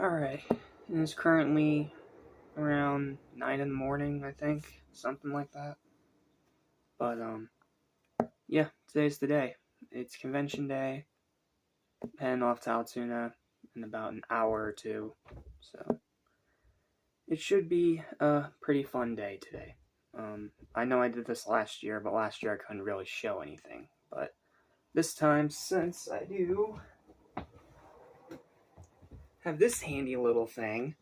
Alright, it is currently around 9 in the morning, I think, something like that. But, yeah, today's the day. It's convention day, heading off to Altoona in about an hour or two, so it should be a pretty fun day today. I know I did this last year, but last year I couldn't really show anything, but this time, since I do have this handy little thing,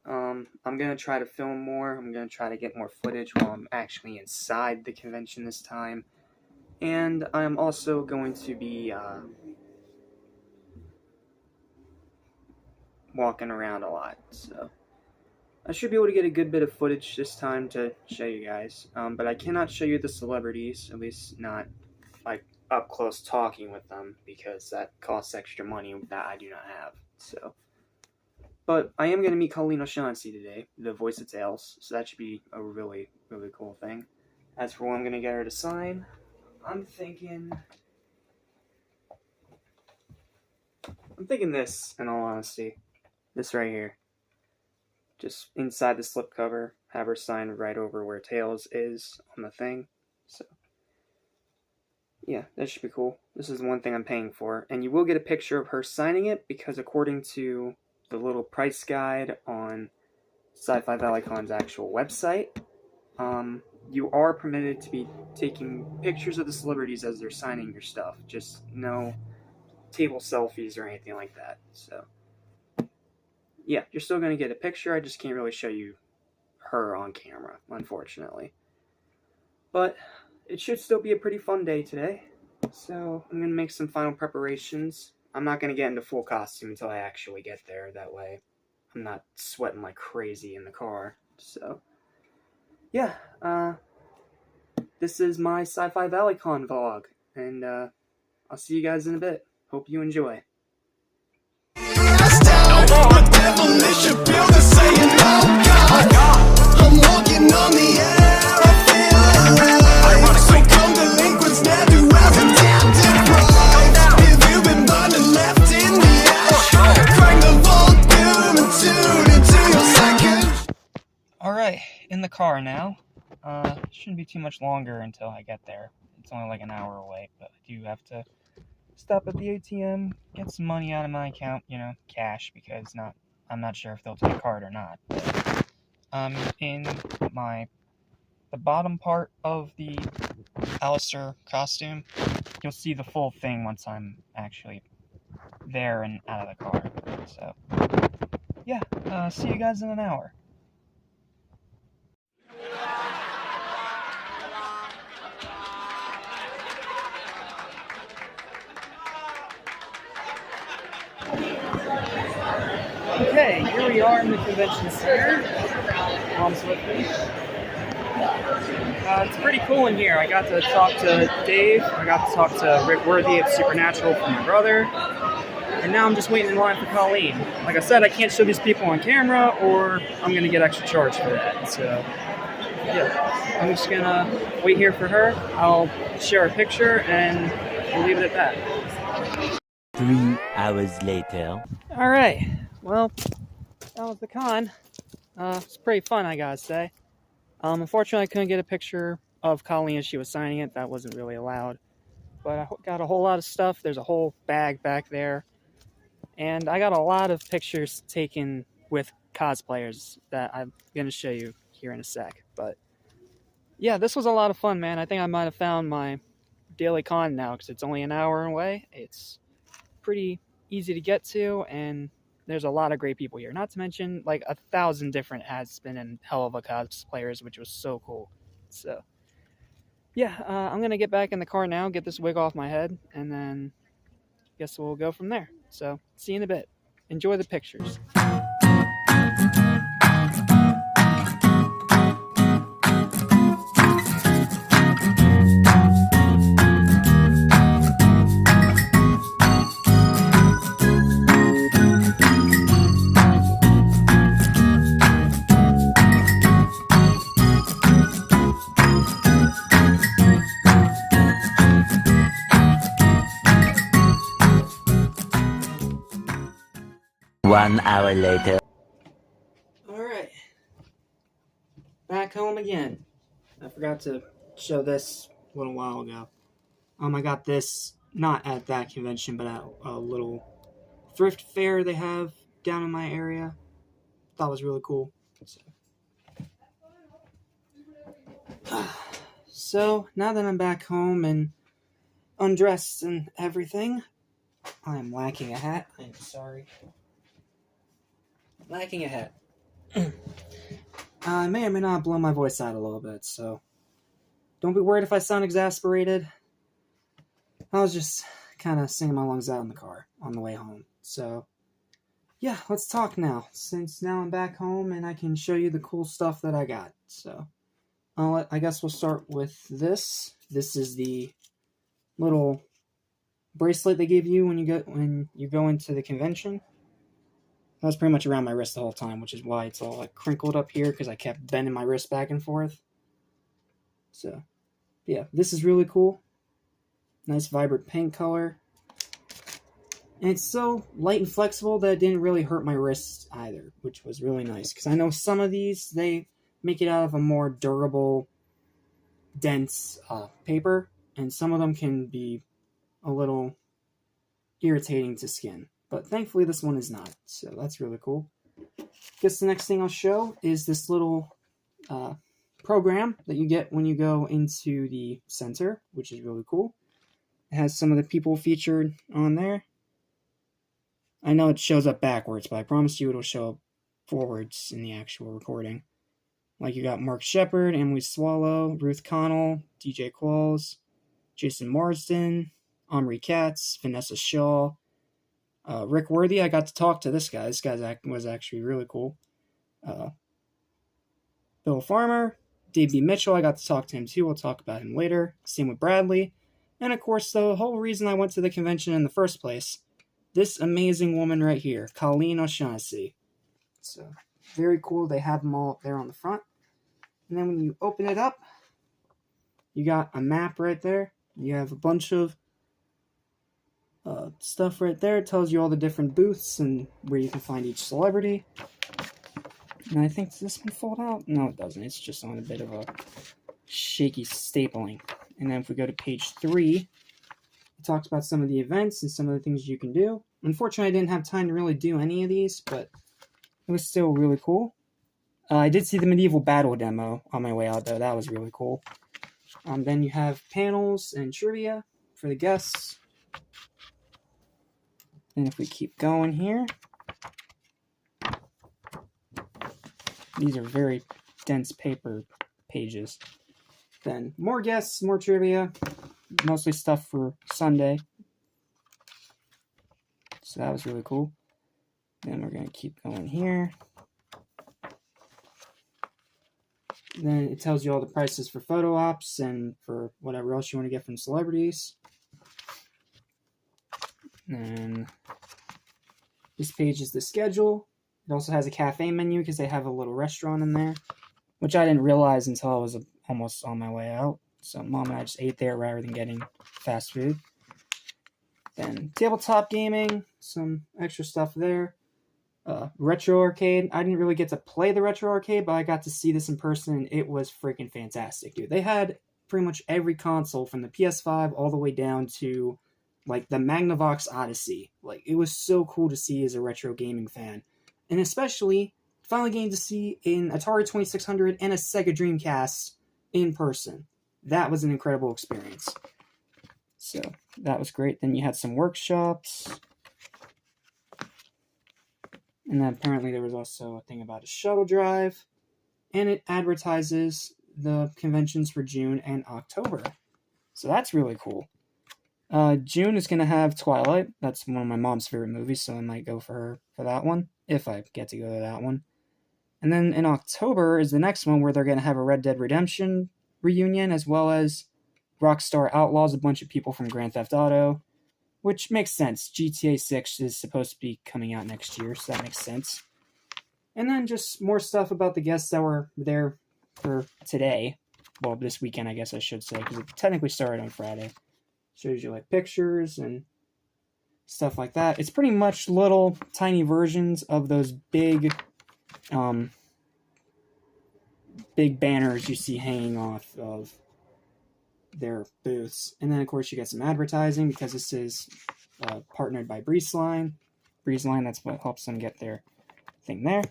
I'm going to try to film more. I'm going to try to get more footage while I'm actually inside the convention this time. And I'm also going to be walking around a lot, so I should be able to get a good bit of footage this time to show you guys. But I cannot show you the celebrities, at least not like up close talking with them, because that costs extra money that I do not have. So, but I am going to meet Colleen O'Shaughnessy today, the voice of Tails, so that should be a really, really cool thing. As for what I'm going to get her to sign, I'm thinking this, in all honesty. This right here. Just inside the slipcover, have her sign right over where Tails is on the thing. So, yeah, that should be cool. This is the one thing I'm paying for. And you will get a picture of her signing it, because according to the little price guide on Sci-Fi Valley Con's actual website, you are permitted to be taking pictures of the celebrities as they're signing your stuff. Just no table selfies or anything like that. So, yeah, you're still going to get a picture. I just can't really show you her on camera, unfortunately. But it should still be a pretty fun day today. So I'm going to make some final preparations. I'm not going to get into full costume until I actually get there. That way I'm not sweating like crazy in the car. So, yeah, this is my Sci-Fi Valley Con vlog. And I'll see you guys in a bit. Hope you enjoy. I'm walking on the air, I feel alive. So come delinquents now, do as I'm damn deprived. If you've been burned and left in the ash, crank the volume and tune into your second. Alright, in the car now. Shouldn't be too much longer until I get there. It's only like an hour away, but I do have to stop at the ATM, get some money out of my account, cash, because I'm not sure if they'll take a card or not. But, in the bottom part of the Alistair costume, you'll see the full thing once I'm actually there and out of the car. So, yeah, see you guys in an hour. Okay, here we are in the convention center. Mom's with me. It's pretty cool in here. I got to talk to Dave. I got to talk to Rick Worthy of Supernatural for my brother. And now I'm just waiting in line for Colleen. Like I said, I can't show these people on camera or I'm going to get extra charge for that. So, yeah, I'm just going to wait here for her. I'll share a picture and we'll leave it at that. 3 hours later. Alright, well, that was the con. It's pretty fun, I gotta say. Unfortunately, I couldn't get a picture of Colleen as she was signing it. That wasn't really allowed. But I got a whole lot of stuff. There's a whole bag back there. And I got a lot of pictures taken with cosplayers that I'm going to show you here in a sec. But, yeah, this was a lot of fun, man. I think I might have found my daily con now, because it's only an hour away. It's pretty easy to get to, and there's a lot of great people here. Not to mention, like, 1,000 different has-been and hell of a cosplayers, which was so cool. So, yeah, I'm going to get back in the car now, get this wig off my head, and then guess we'll go from there. So, see you in a bit. Enjoy the pictures. 1 hour later. Alright. Back home again. I forgot to show this a little while ago. I got this not at that convention, but at a little thrift fair they have down in my area. Thought it was really cool. So now that I'm back home and undressed and everything, I'm lacking a hat. I'm sorry. Lacking a hat. I may or may not blow my voice out a little bit, so don't be worried if I sound exasperated. I was just kind of singing my lungs out in the car on the way home. So, yeah, let's talk now, since now I'm back home and I can show you the cool stuff that I got. So, I guess we'll start with this. This is the little bracelet they give you when you go into the convention. That was pretty much around my wrist the whole time, which is why it's all like crinkled up here, because I kept bending my wrist back and forth. So, yeah, this is really cool. Nice vibrant pink color. And it's so light and flexible that it didn't really hurt my wrist either, which was really nice. Because I know some of these, they make it out of a more durable, dense paper, and some of them can be a little irritating to skin. But thankfully this one is not, so that's really cool. Guess the next thing I'll show is this little program that you get when you go into the center, which is really cool. It has some of the people featured on there. I know it shows up backwards, but I promise you it'll show up forwards in the actual recording. Like you got Mark Shepard, Emily Swallow, Ruth Connell, DJ Qualls, Jason Marsden, Omri Katz, Vanessa Shaw, Rick Worthy. I got to talk to this guy. This guy was actually really cool. Bill Farmer, D.B. Mitchell. I got to talk to him too. We'll talk about him later. Same with Bradley. And of course, the whole reason I went to the convention in the first place, this amazing woman right here, Colleen O'Shaughnessy. So, very cool. They have them all up there on the front. And then when you open it up, you got a map right there. You have a bunch of stuff right there. It tells you all the different booths and where you can find each celebrity. And I think, does this one fold out? No, it doesn't. It's just on a bit of a shaky stapling. And then if we go to page 3, it talks about some of the events and some of the things you can do. Unfortunately, I didn't have time to really do any of these, but it was still really cool. I did see the medieval battle demo on my way out, though. That was really cool. Then you have panels and trivia for the guests. And if we keep going here, these are very dense paper pages. Then more guests, more trivia, mostly stuff for Sunday. So that was really cool. Then we're going to keep going here. Then it tells you all the prices for photo ops and for whatever else you want to get from celebrities. And this page is the schedule. It also has a cafe menu because they have a little restaurant in there, which I didn't realize until I was almost on my way out. So Mom and I just ate there rather than getting fast food. Then tabletop gaming, some extra stuff there. Retro arcade. I didn't really get to play the retro arcade, but I got to see this in person, and it was freaking fantastic, dude. They had pretty much every console from the PS5 all the way down to like the Magnavox Odyssey. Like, it was so cool to see as a retro gaming fan, and especially finally getting to see an Atari 2600 and a Sega Dreamcast in person. That was an incredible experience. So that was great. Then you had some workshops. And then apparently there was also a thing about a shuttle drive. And it advertises the conventions for June and October. So that's really cool. June is going to have Twilight. That's one of my mom's favorite movies, so I might go for her for that one, if I get to go to that one. And then in October is the next one where they're going to have a Red Dead Redemption reunion, as well as Rockstar Outlaws, a bunch of people from Grand Theft Auto, which makes sense. GTA 6 is supposed to be coming out next year, so that makes sense. And then just more stuff about the guests that were there for today. Well, this weekend, I guess I should say, because it technically started on Friday. Shows you like pictures and stuff like that. It's pretty much little tiny versions of those big banners you see hanging off of their booths. And then, of course, you get some advertising because this is partnered by Breezeline. Breezeline, that's what helps them get their thing there.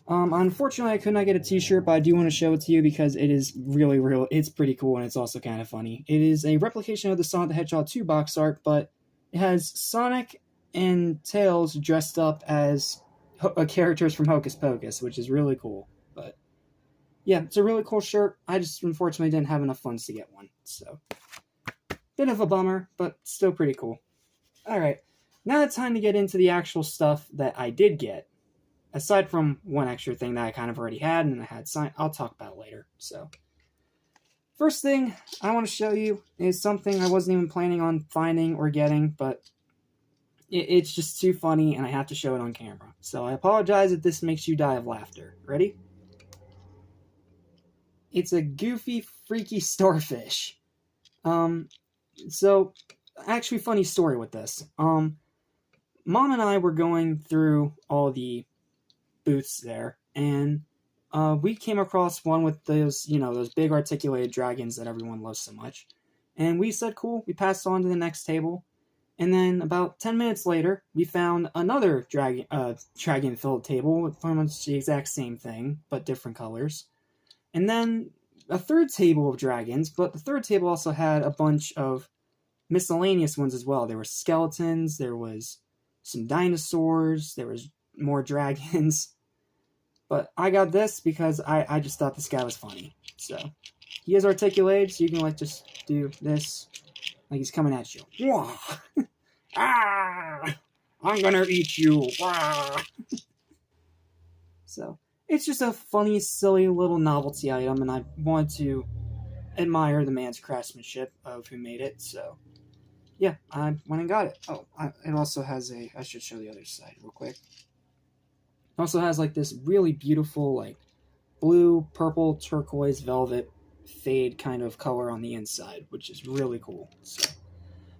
Unfortunately, I could not get a t-shirt, but I do want to show it to you because it is really, it's pretty cool, and it's also kind of funny. It is a replication of the Sonic the Hedgehog 2 box art, but it has Sonic and Tails dressed up as characters from Hocus Pocus, which is really cool. But yeah, it's a really cool shirt. I just unfortunately didn't have enough funds to get one, so bit of a bummer, but still pretty cool. Alright, now it's time to get into the actual stuff that I did get. Aside from one extra thing that I kind of already had and I had signed, I'll talk about it later. So, first thing I want to show you is something I wasn't even planning on finding or getting, but it's just too funny and I have to show it on camera. So I apologize if this makes you die of laughter. Ready? It's a goofy, freaky starfish. So, actually funny story with this. Mom and I were going through all the booths there, and we came across one with those, those big articulated dragons that everyone loves so much. And we said, cool, we passed on to the next table. And then about 10 minutes later, we found another dragon-filled table with pretty much the exact same thing, but different colors. And then a third table of dragons, but the third table also had a bunch of miscellaneous ones as well. There were skeletons, there was some dinosaurs, there was more dragons. But I got this because I just thought this guy was funny. So, he is articulated, so you can, just do this. Like he's coming at you. Wah! Ah! I'm gonna eat you! Wah! So, it's just a funny, silly little novelty item, and I wanted to admire the man's craftsmanship of who made it, so yeah, I went and got it. Oh, it also has I should show the other side real quick. It also has this really beautiful blue, purple, turquoise, velvet fade kind of color on the inside, which is really cool. So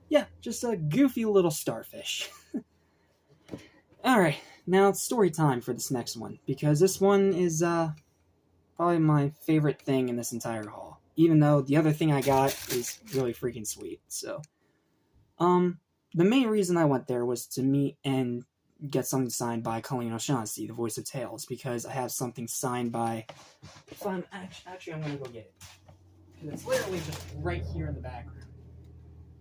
yeah, just a goofy little starfish. Alright, now it's story time for this next one, because this one is probably my favorite thing in this entire haul, even though the other thing I got is really freaking sweet. So the main reason I went there was to meet and get something signed by Colleen O'Shaughnessy, the voice of Tails, because I have something signed by... If I'm actually, I'm gonna go get it, because it's literally just right here in the background,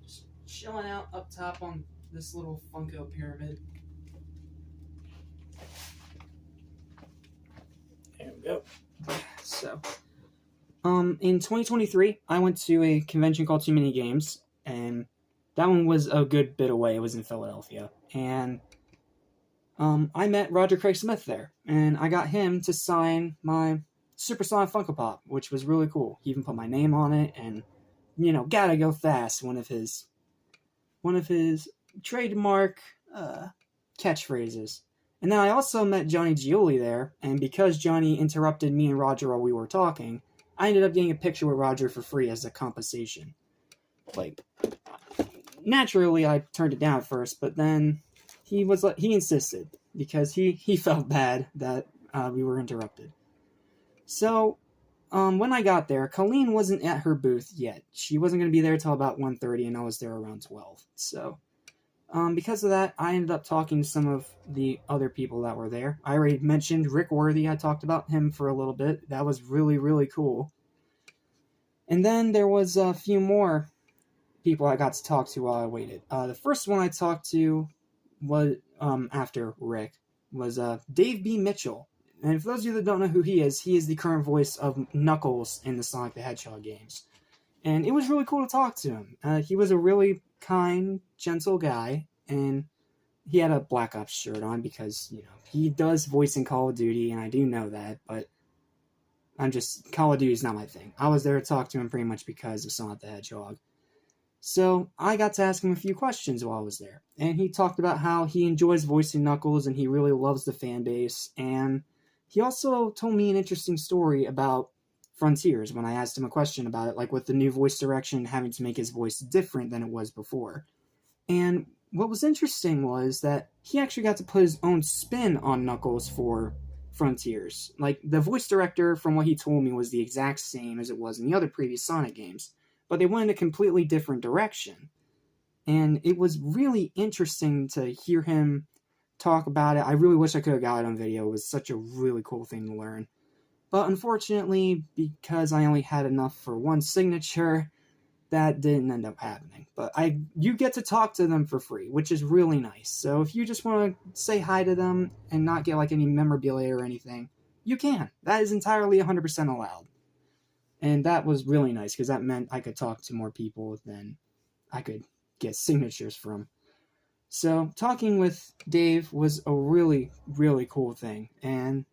just chilling out up top on this little Funko pyramid. There we go. So, in 2023, I went to a convention called Too Many Games, and that one was a good bit away. It was in Philadelphia, and I met Roger Craig Smith there, and I got him to sign my Supersonic Funko Pop, which was really cool. He even put my name on it, and gotta go fast, one of his trademark catchphrases. And then I also met Johnny Gioli there, and because Johnny interrupted me and Roger while we were talking, I ended up getting a picture with Roger for free as a compensation. Naturally, I turned it down at first, but then he insisted, because he felt bad that we were interrupted. So, when I got there, Colleen wasn't at her booth yet. She wasn't going to be there till about 1:30, and I was there around 12. So, because of that, I ended up talking to some of the other people that were there. I already mentioned Rick Worthy. I talked about him for a little bit. That was really, really cool. And then there was a few more people I got to talk to while I waited. The first one I talked to was after Rick was Dave B. Mitchell. And for those of you that don't know who he is the current voice of Knuckles in the Sonic the Hedgehog games. And it was really cool to talk to him. He was a really kind, gentle guy, and he had a Black Ops shirt on because, he does voice in Call of Duty, and I do know that, but Call of Duty is not my thing. I was there to talk to him pretty much because of Sonic the Hedgehog. So I got to ask him a few questions while I was there. And he talked about how he enjoys voicing Knuckles and he really loves the fan base. And he also told me an interesting story about Frontiers when I asked him a question about it, with the new voice direction having to make his voice different than it was before. And what was interesting was that he actually got to put his own spin on Knuckles for Frontiers. Like, the voice director, from what he told me, was the exact same as it was in the other previous Sonic games, but they went in a completely different direction. And it was really interesting to hear him talk about it. I really wish I could have got it on video. It was such a really cool thing to learn. But unfortunately, because I only had enough for one signature, that didn't end up happening. But you get to talk to them for free, which is really nice. So if you just want to say hi to them and not get like any memorabilia or anything, you can. That is entirely 100% allowed. And that was really nice because that meant I could talk to more people than I could get signatures from. So talking with Dave was a really, really cool thing. And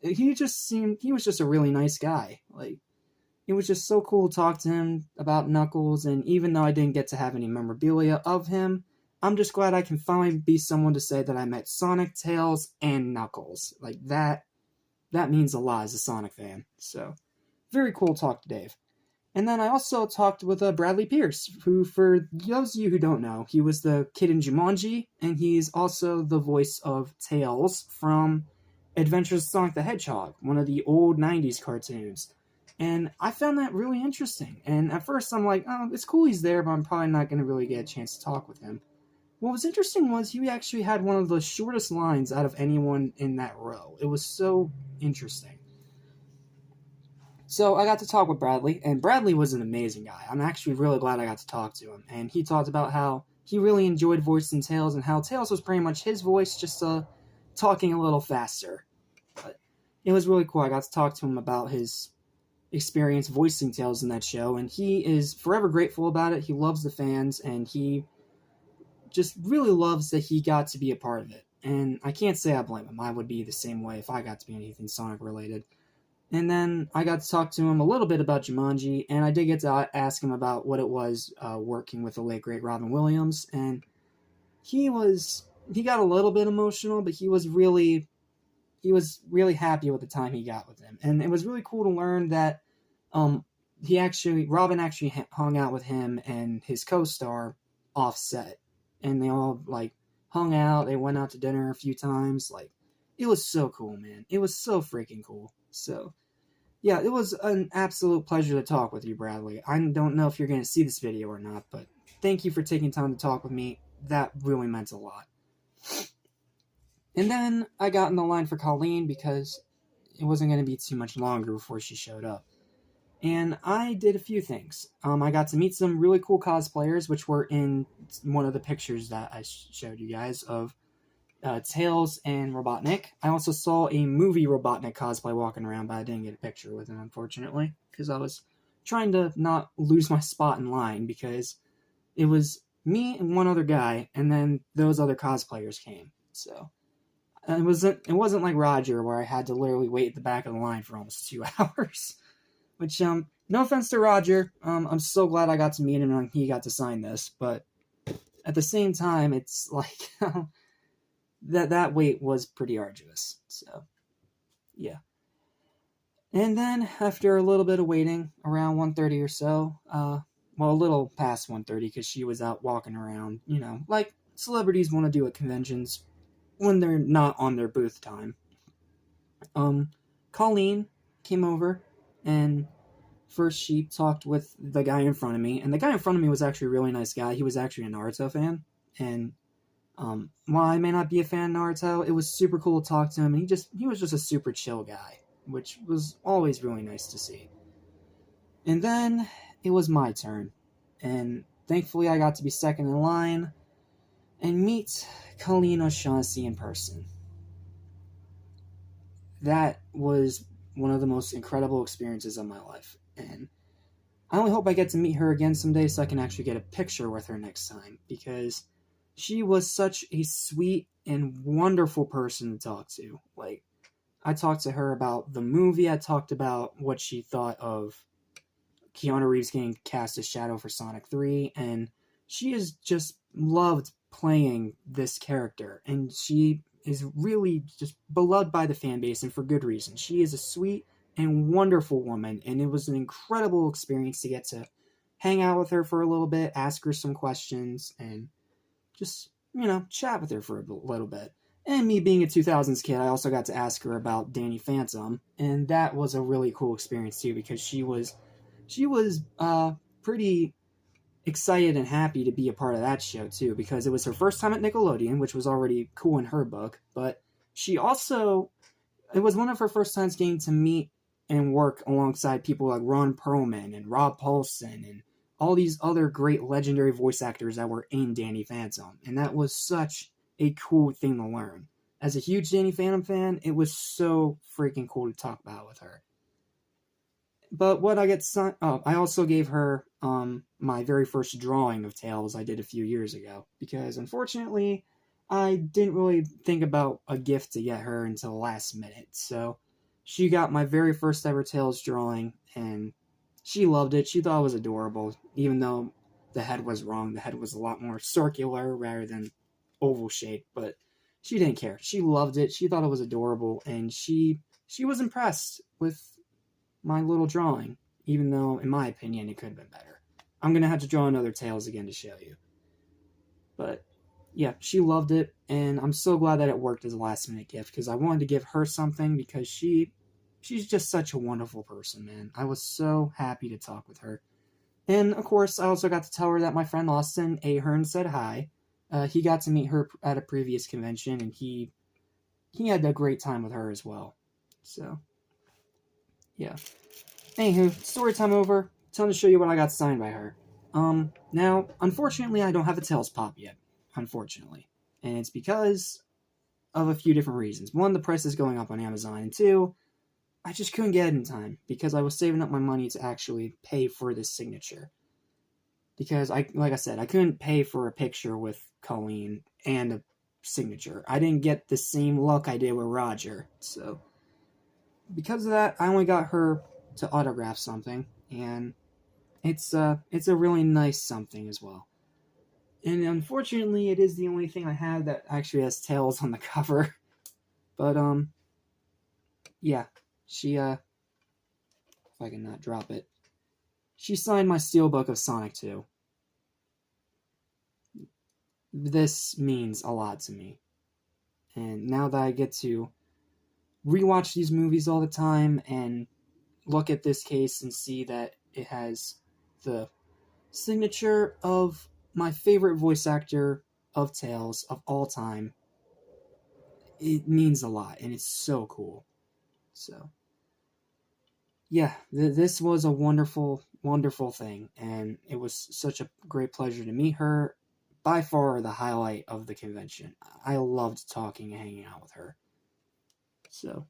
he was just a really nice guy. Like, it was just so cool to talk to him about Knuckles, and even though I didn't get to have any memorabilia of him, I'm just glad I can finally be someone to say that I met Sonic, Tails, and Knuckles. Like, that means a lot as a Sonic fan. So, very cool to talk to Dave. And then I also talked with Bradley Pierce, who, for those of you who don't know, he was the kid in Jumanji, and he's also the voice of Tails from Adventures of Sonic the Hedgehog, one of the old 90s cartoons. And I found that really interesting. And at first I'm like, oh, it's cool he's there, but I'm probably not going to really get a chance to talk with him. What was interesting was he actually had one of the shortest lines out of anyone in that row. It was so interesting. So I got to talk with Bradley, and Bradley was an amazing guy. I'm actually really glad I got to talk to him. And he talked about how he really enjoyed voicing Tails, and how Tails was pretty much his voice, just talking a little faster. But it was really cool. I got to talk to him about his experience voicing Tails in that show, and he is forever grateful about it. He loves the fans, and he just really loves that he got to be a part of it. And I can't say I blame him. I would be the same way if I got to be anything Sonic related. And then I got to talk to him a little bit about Jumanji, and I did get to ask him about what it was working with the late great Robin Williams, and he got a little bit emotional, but he was really happy with the time he got with him. And it was really cool to learn that Robin actually hung out with him and his co-star Offset, and they all like hung out. They went out to dinner a few times. Like, it was so cool, man. It was so freaking cool. So yeah, it was an absolute pleasure to talk with you, Bradley. I don't know if you're going to see this video or not, but thank you for taking time to talk with me. That really meant a lot. And then I got in the line for Colleen because it wasn't going to be too much longer before she showed up. And I did a few things. I got to meet some really cool cosplayers, which were in one of the pictures that I showed you guys of Tails and Robotnik. I also saw a movie Robotnik cosplay walking around, but I didn't get a picture with him, unfortunately, because I was trying to not lose my spot in line, because it was me and one other guy, and then those other cosplayers came. So it wasn't like Roger, where I had to literally wait at the back of the line for almost 2 hours. Which, no offense to Roger, I'm so glad I got to meet him and he got to sign this, but at the same time, it's like, that wait was pretty arduous, so, yeah. And then, after a little bit of waiting, around 1:30 or so, well, a little past 1:30, because she was out walking around, like celebrities want to do at conventions when they're not on their booth time. Colleen came over, and first she talked with the guy in front of me, and the guy in front of me was actually a really nice guy. He was actually a Naruto fan, and while I may not be a fan of Naruto, it was super cool to talk to him, and he was just a super chill guy, which was always really nice to see. And then it was my turn, and thankfully I got to be second in line and meet Colleen O'Shaughnessy in person. That was one of the most incredible experiences of my life, and I only hope I get to meet her again someday so I can actually get a picture with her next time, because she was such a sweet and wonderful person to talk to. Like, I talked to her about the movie, I talked about what she thought of Keanu Reeves getting cast as Shadow for Sonic 3, and she has just loved playing this character, and she is really just beloved by the fan base, and for good reason. She is a sweet and wonderful woman, and it was an incredible experience to get to hang out with her for a little bit, ask her some questions, and just chat with her for a little bit. And me being a 2000s kid, I also got to ask her about Danny Phantom, and that was a really cool experience too because she was pretty excited and happy to be a part of that show too because it was her first time at Nickelodeon, which was already cool in her book, but she also it was one of her first times getting to meet and work alongside people like Ron Perlman and Rob Paulson and all these other great legendary voice actors that were in Danny Phantom. And that was such a cool thing to learn. As a huge Danny Phantom fan, it was so freaking cool to talk about with her. But what I get I also gave her my very first drawing of Tails I did a few years ago because unfortunately I didn't really think about a gift to get her until the last minute. So she got my very first ever Tails drawing and she loved it. She thought it was adorable, even though the head was wrong. The head was a lot more circular rather than oval shaped, but she didn't care. She loved it. She thought it was adorable, and she was impressed with my little drawing, even though, in my opinion, it could have been better. I'm going to have to draw another Tails again to show you. But, yeah, she loved it, and I'm so glad that it worked as a last-minute gift, because I wanted to give her something, because she's just such a wonderful person, man. I was so happy to talk with her. And, of course, I also got to tell her that my friend Austin Ahern said hi. He got to meet her at a previous convention, and he had a great time with her as well. So, yeah. Anywho, story time over. Time to show you what I got signed by her. Now, unfortunately, I don't have a Tails Pop yet. Unfortunately. And it's because of a few different reasons. One, the price is going up on Amazon. And two, I just couldn't get it in time because I was saving up my money to actually pay for this signature. Because, like I said, I couldn't pay for a picture with Colleen and a signature. I didn't get the same luck I did with Roger. So, because of that, I only got her to autograph something, and it's a really nice something as well. And unfortunately, it is the only thing I have that actually has Tails on the cover. But yeah, she if I can not drop it, she signed my steelbook of Sonic 2. This means a lot to me, and now that I get to rewatch these movies all the time and look at this case and see that it has the signature of my favorite voice actor of Tails of all time, it means a lot, and it's so cool. So, yeah, this was a wonderful, wonderful thing, and it was such a great pleasure to meet her. By far the highlight of the convention. I loved talking and hanging out with her. So,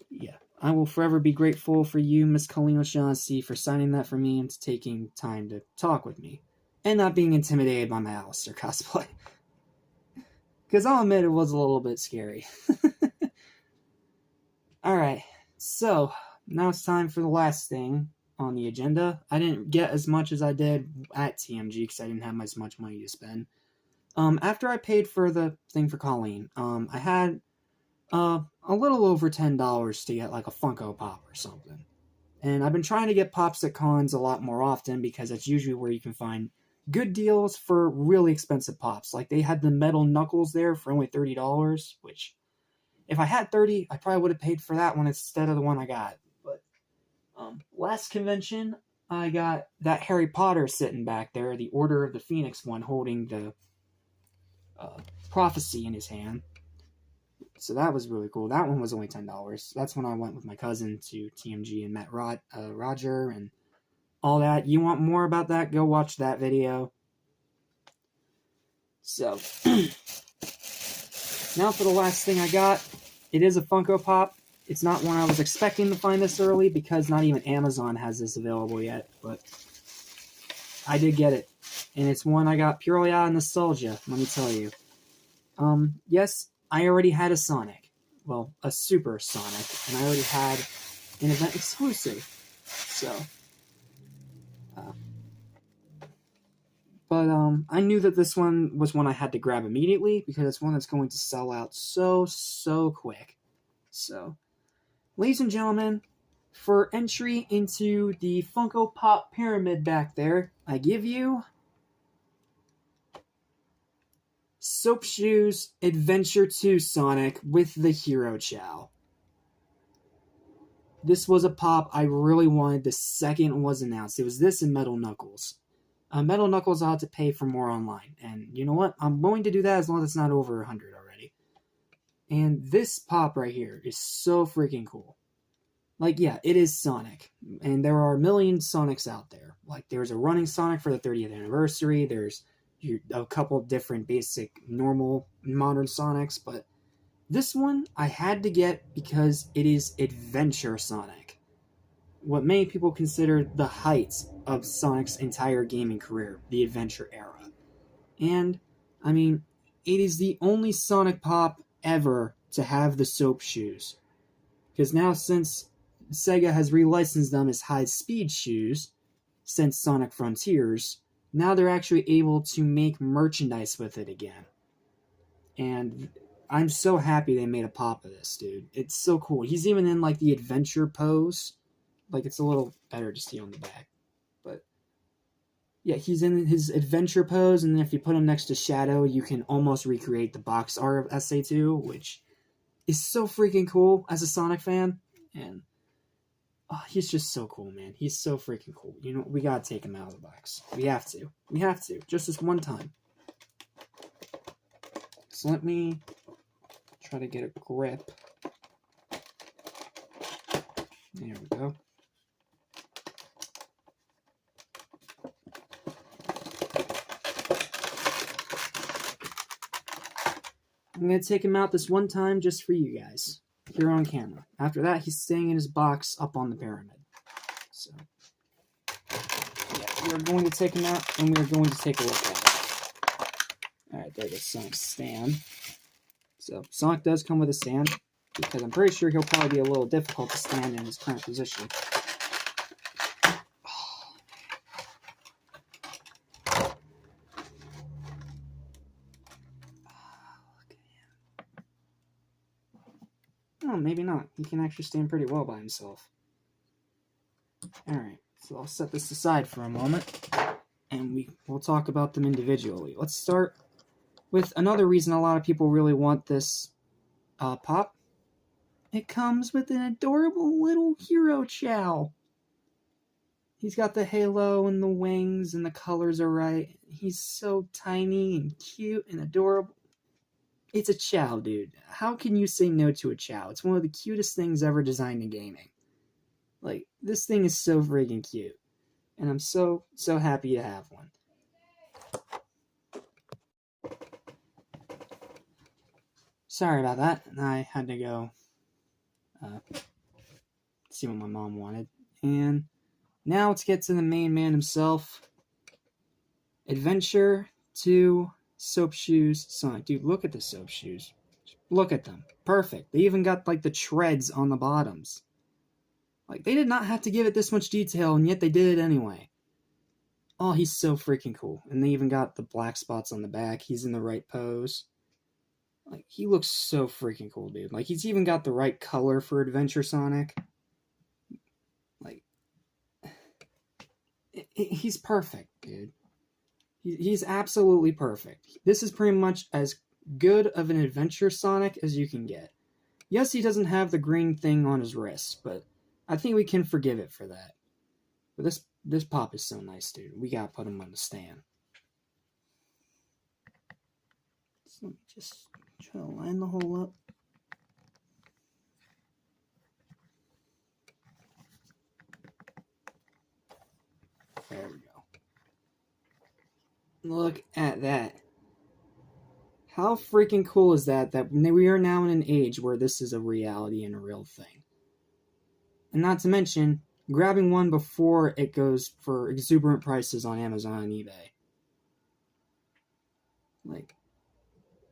yeah. I will forever be grateful for you, Miss Colleen O'Shaughnessy, for signing that for me and taking time to talk with me. And not being intimidated by my Alistair cosplay. Because I'll admit it was a little bit scary. Alright, so now it's time for the last thing on the agenda. I didn't get as much as I did at TMG because I didn't have as much money to spend. After I paid for the thing for Colleen, I had a little over $10 to get like a Funko Pop or something. And I've been trying to get Pops at cons a lot more often because that's usually where you can find good deals for really expensive Pops. Like they had the metal Knuckles there for only $30, which if I had 30, I probably would have paid for that one instead of the one I got. But last convention, I got that Harry Potter sitting back there, the Order of the Phoenix one, holding the prophecy in his hand. So that was really cool. That one was only $10. That's when I went with my cousin to TMG and met Roger and all that. You want more about that? Go watch that video. So, now for the last thing I got. It is a Funko Pop. It's not one I was expecting to find this early because not even Amazon has this available yet, but I did get it. And it's one I got purely out of nostalgia, let me tell you. Yes, I already had a Sonic. Well, a Super Sonic, and I already had an event exclusive. So, but I knew that this one was one I had to grab immediately because it's one that's going to sell out so quick. So, ladies and gentlemen, for entry into the Funko Pop Pyramid back there, I give you Soap Shoes Adventure 2 Sonic with the Hero Chow. This was a pop I really wanted the second it was announced. It was this and Metal Knuckles. Metal Knuckles I'll have to pay for more online. And you know what? I'm willing to do that as long as it's not over 100 already. And this pop right here is so freaking cool. Like, yeah, it is Sonic. And there are a million Sonics out there. Like, there's a running Sonic for the 30th anniversary. There's a couple different basic, normal, modern Sonics. But this one I had to get because it is Adventure Sonic. What many people consider the heights of Sonic's entire gaming career, the Adventure era. And, I mean, it is the only Sonic pop ever to have the soap shoes. Because now, since Sega has relicensed them as high-speed shoes, since Sonic Frontiers, now they're actually able to make merchandise with it again. And I'm so happy they made a pop of this, dude. It's so cool. He's even in, like, the adventure pose. Like, it's a little better to see on the back. But, yeah, he's in his adventure pose, and then if you put him next to Shadow, you can almost recreate the box art of SA2, which is so freaking cool as a Sonic fan. And he's just so cool, man. He's so freaking cool. You know, we gotta take him out of the box. We have to. We have to. Just this one time. So let me try to get a grip. There we go. I'm going to take him out this one time just for you guys, here on camera. After that, he's staying in his box up on the pyramid. So, yeah, we are going to take him out, and we are going to take a look at it. Alright, there goes Sonic's stand. So, Sonic does come with a stand, because I'm pretty sure he'll probably be a little difficult to stand in his current position. Oh, maybe not. He can actually stand pretty well by himself. Alright, so I'll set this aside for a moment, and we'll talk about them individually. Let's start with another reason a lot of people really want this pop. It comes with an adorable little Hero Chow. He's got the halo and the wings, and the colors are right. He's so tiny and cute and adorable. It's a Chow, dude. How can you say no to a Chow? It's one of the cutest things ever designed in gaming. Like, this thing is so freaking cute. And I'm so happy to have one. Sorry about that. I had to go see what my mom wanted. And now let's get to the main man himself. Adventure 2 Soap Shoes Sonic. Dude, look at the soap shoes. Look at them. Perfect. They even got, like, the treads on the bottoms. Like, they did not have to give it this much detail, and yet they did it anyway. Oh, he's so freaking cool. And they even got the black spots on the back. He's in the right pose. Like, he looks so freaking cool, dude. Like, he's even got the right color for Adventure Sonic. Like, he's perfect, dude. He's absolutely perfect. This is pretty much as good of an Adventure Sonic as you can get. Yes, he doesn't have the green thing on his wrist, but I think we can forgive it for that. But this pop is so nice, dude. We gotta put him on the stand. So let me just try to line the hole up. There we go. Look at that. How freaking cool is that we are now in an age where this is a reality and a real thing. And not to mention, grabbing one before it goes for exuberant prices on Amazon and eBay. Like,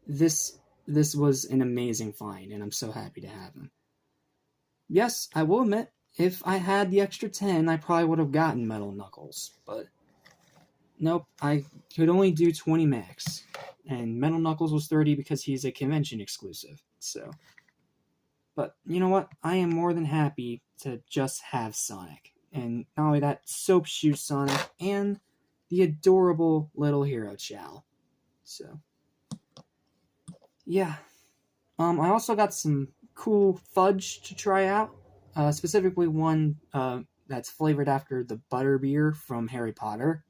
this was an amazing find, and I'm so happy to have him. Yes, I will admit, if I had the extra 10, I probably would have gotten Metal Knuckles, but nope, I could only do 20 max. And Metal Knuckles was 30 because he's a convention exclusive. So, but you know what? I am more than happy to just have Sonic. And not only that, Soap Shoe Sonic and the adorable little Hero Chow. So, Yeah. I also got some cool fudge to try out. Specifically one that's flavored after the butterbeer from Harry Potter.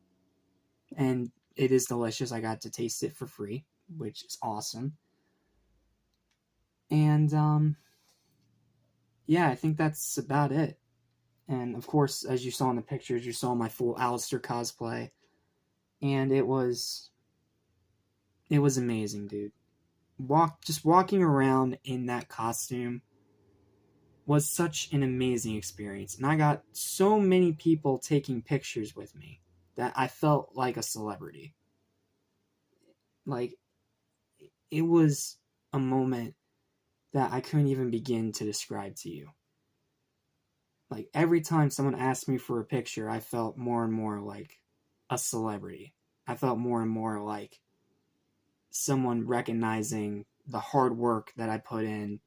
And it is delicious. I got to taste it for free, which is awesome. And yeah, I think that's about it. And of course, as you saw in the pictures, you saw my full Alistair cosplay, and it was amazing, dude. Walking around in that costume was such an amazing experience, and I got so many people taking pictures with me that I felt like a celebrity. Like, it was a moment that I couldn't even begin to describe to you. Like, every time someone asked me for a picture, I felt more and more like a celebrity. I felt more and more like someone recognizing the hard work that I put in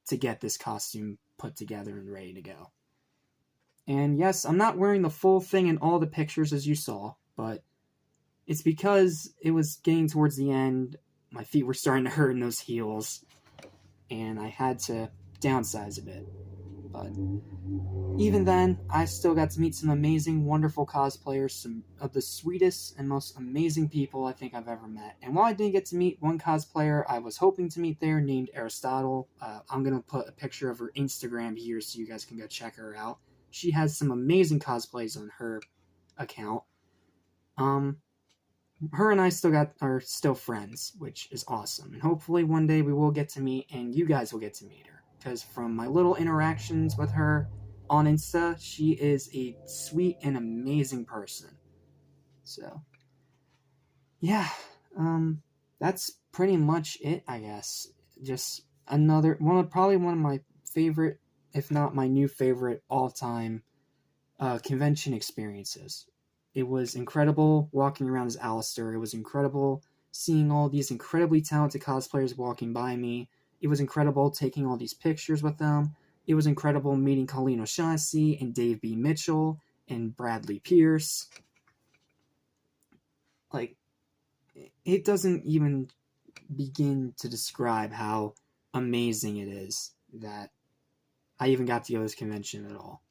to get this costume put together and ready to go. And yes, I'm not wearing the full thing in all the pictures as you saw, but it's because it was getting towards the end. My feet were starting to hurt in those heels, and I had to downsize a bit. But even then, I still got to meet some amazing, wonderful cosplayers, some of the sweetest and most amazing people I think I've ever met. And while I didn't get to meet one cosplayer I was hoping to meet there named Aristotle, I'm going to put a picture of her Instagram here so you guys can go check her out. She has some amazing cosplays on her account. Her and I are still friends, which is awesome. And hopefully one day we will get to meet, and you guys will get to meet her. Because from my little interactions with her on Insta, she is a sweet and amazing person. So, yeah, that's pretty much it, I guess. Just probably one of my favorite, if not my new favorite, all-time convention experiences. It was incredible walking around as Alistair. It was incredible seeing all these incredibly talented cosplayers walking by me. It was incredible taking all these pictures with them. It was incredible meeting Colleen O'Shaughnessy and Dave B. Mitchell and Bradley Pierce. Like, it doesn't even begin to describe how amazing it is that I even got to go to this convention at all.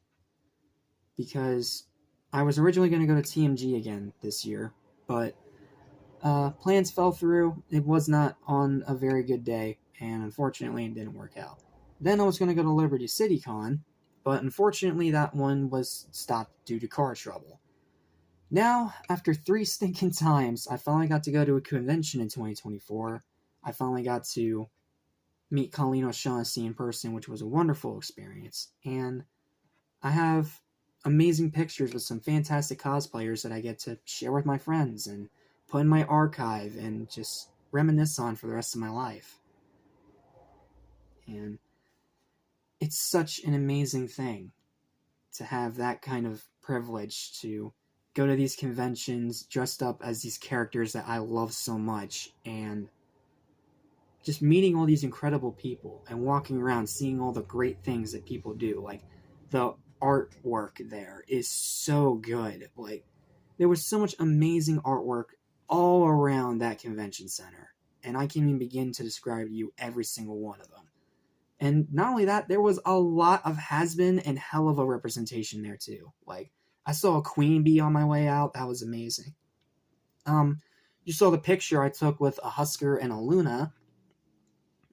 Because I was originally going to go to TMG again this year, but plans fell through. It was not on a very good day, and unfortunately it didn't work out. Then I was going to go to Liberty City Con, but unfortunately that one was stopped due to car trouble. Now, after 3 stinking times, I finally got to go to a convention in 2024. I finally got to meet Colleen O'Shaughnessy in person, which was a wonderful experience. And I have amazing pictures with some fantastic cosplayers that I get to share with my friends and put in my archive and just reminisce on for the rest of my life. And it's such an amazing thing to have that kind of privilege to go to these conventions dressed up as these characters that I love so much, and just meeting all these incredible people and walking around seeing all the great things that people do. Like, the artwork there is so good. Like, there was so much amazing artwork all around that convention center, and I can't even begin to describe to you every single one of them. And not only that, there was a lot of has-been and hell of a representation there too. Like, I saw a queen bee on my way out. That was amazing. You saw the picture I took with a Husker and a Luna.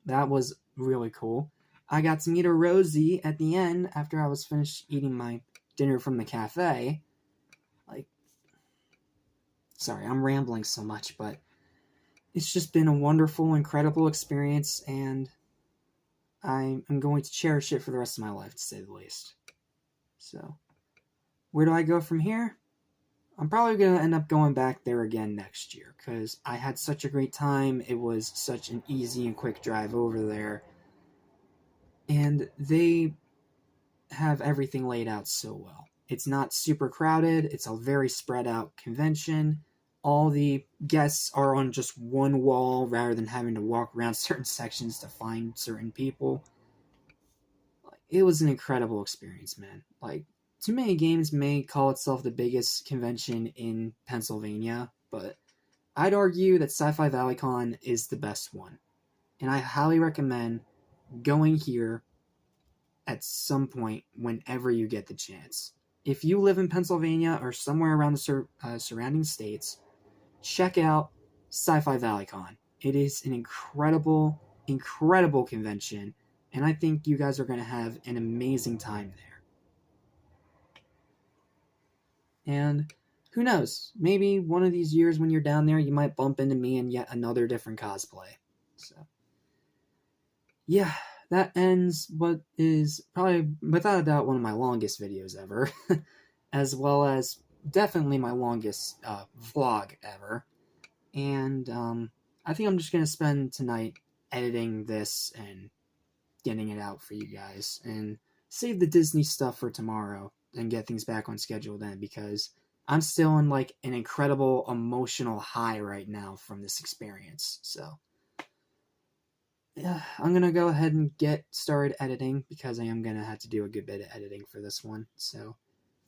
That was really cool. I got to meet a Rosie at the end after I was finished eating my dinner from the cafe. Like, sorry, I'm rambling so much, but it's just been a wonderful, incredible experience, and I'm going to cherish it for the rest of my life, to say the least. So, where do I go from here? I'm probably going to end up going back there again next year, because I had such a great time. It was such an easy and quick drive over there. And they have everything laid out so well. It's not super crowded. It's a very spread out convention. All the guests are on just one wall rather than having to walk around certain sections to find certain people. It was an incredible experience, man. Like, Too Many Games may call itself the biggest convention in Pennsylvania, but I'd argue that Sci-Fi Valley Con is the best one. and I highly recommend going here at some point whenever you get the chance. If you live in Pennsylvania or somewhere around the surrounding states, check out Sci-Fi Valley Con. It is an incredible, incredible convention, and I think you guys are going to have an amazing time there. And who knows, maybe one of these years when you're down there, you might bump into me in yet another different cosplay. So, yeah, that ends what is probably, without a doubt, one of my longest videos ever, as well as definitely my longest vlog ever. And I think I'm just going to spend tonight editing this and getting it out for you guys, and save the Disney stuff for tomorrow and get things back on schedule then, because I'm still in like an incredible emotional high right now from this experience. So yeah, I'm going to go ahead and get started editing, because I am going to have to do a good bit of editing for this one. So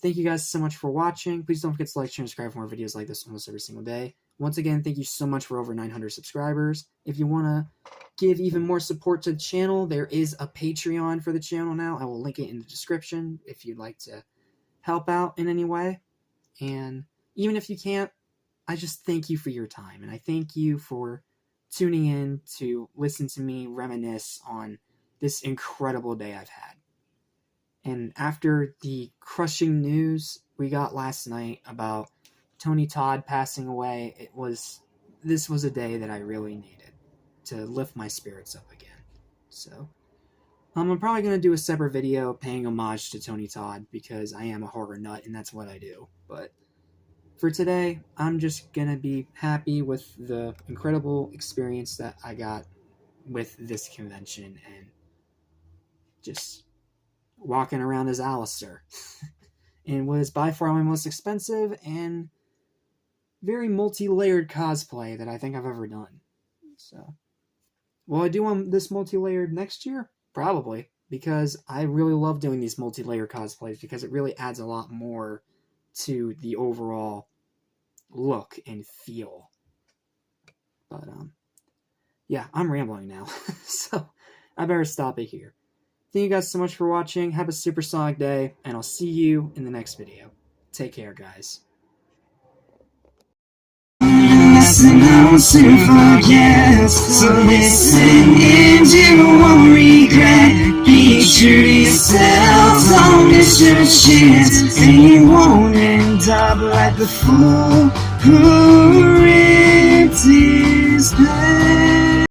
thank you guys so much for watching. Please don't forget to like, share, and subscribe for more videos like this almost every single day. Once again, thank you so much for over 900 subscribers. If you want to give even more support to the channel, there is a Patreon for the channel now. I will link it in the description if you'd like to help out in any way. And even if you can't, I just thank you for your time. And I thank you for tuning in to listen to me reminisce on this incredible day I've had. And after the crushing news we got last night about Tony Todd passing away, this was a day that I really needed to lift my spirits up again. So I'm probably going to do a separate video paying homage to Tony Todd, because I am a horror nut and that's what I do. But for today, I'm just going to be happy with the incredible experience that I got with this convention and just walking around as Alistair. And was by far my most expensive and very multi-layered cosplay that I think I've ever done. So, will I do this multi-layered next year? Probably, because I really love doing these multi-layer cosplays, because it really adds a lot more to the overall look and feel. But yeah, I'm rambling now, so I better stop it here. Thank you guys so much for watching. Have a supersonic day, and I'll see you in the next video. Take care, guys. Lesson I was to forget, so listen and you won't regret. Be true to yourself, don't miss your chance, and you won't end up like the fool who ripped his pants.